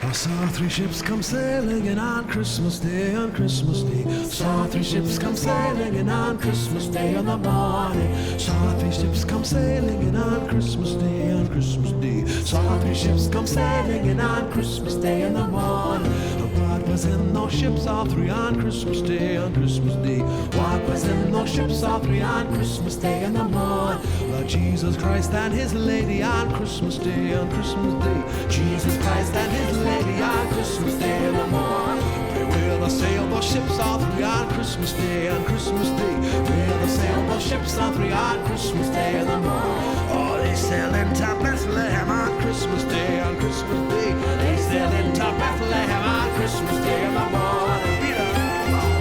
I saw three ships come sailing in on Christmas Day, on Christmas Day. Saw three ships come sailing in on Christmas Day in the morning. Saw three ships come sailing in on Christmas Day, on Christmas Day. Saw three ships come sailing in on Christmas Day in the morning. What was in those ships, all three on Christmas Day, on Christmas Day? What was in those ships, all three on Christmas Day in the morning? Lord Jesus Christ and his lady on Christmas Day, on Christmas Day. Jesus Christ and his lady on Christmas Day in the morning. They will sail those ships all three on Christmas Day, on Christmas Day. Will sail those ships all three on Christmas Day in the morning. Oh, they sail into Bethlehem on Christmas Day, on Christmas Day. They sail into Bethlehem on Christmas Day in the morning. Peter, come on.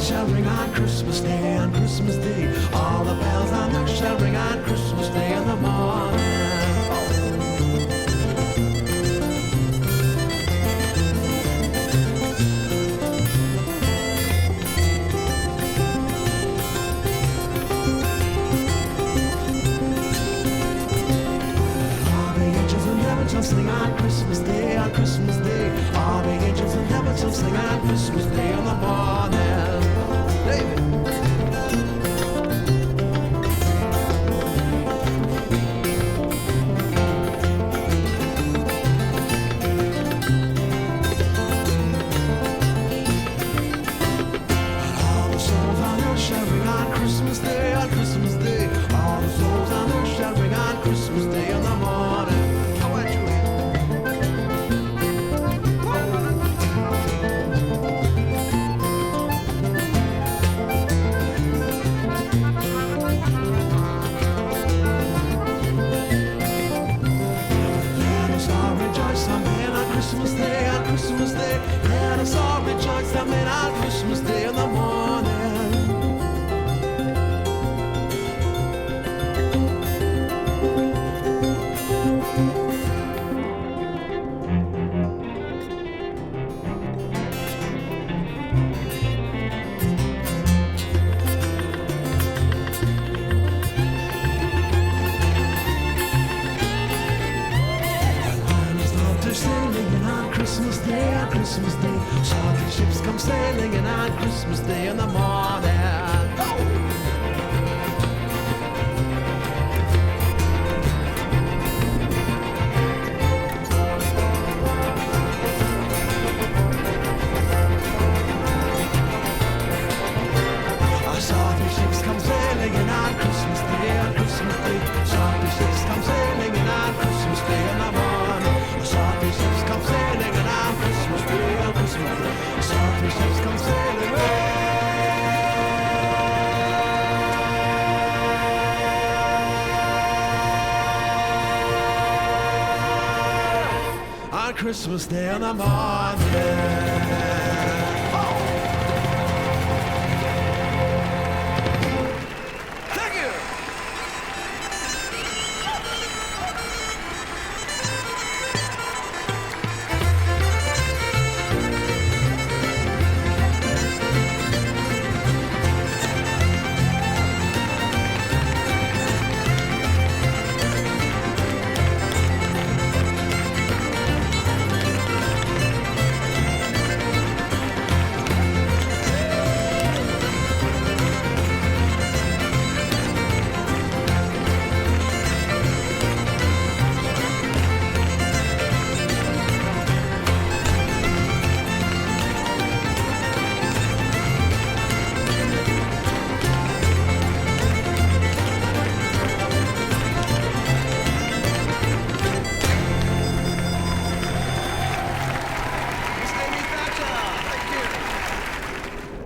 Shall ring on Christmas Day, on Christmas Day. All the bells on earth shall ring on Christmas Day in the morning. All the angels in heaven shall sing on Christmas Day, on Christmas Day. All the angels in heaven shall sing on Christmas Day in the morning. David. All the souls on earth shall ring on Christmas Day, on Christmas Day. All the souls on earth shall ring on Christmas Day in the morning. How about you? Christmas Day, on Christmas Day, let us all rejoice that made on Christmas Day in the morning. Sailing on Christmas Day, on Christmas Day. Saw three ships come sailing in on Christmas Day in the morning. I saw three ships come sailing in on Christmas Day, on Christmas Day. Saw three ships come sailing in on Christmas Day in the morning. Saw three ships come sailing and on Christmas Day, on Christmas Day. Saw three ships come sailing on Christmas Day in the morning.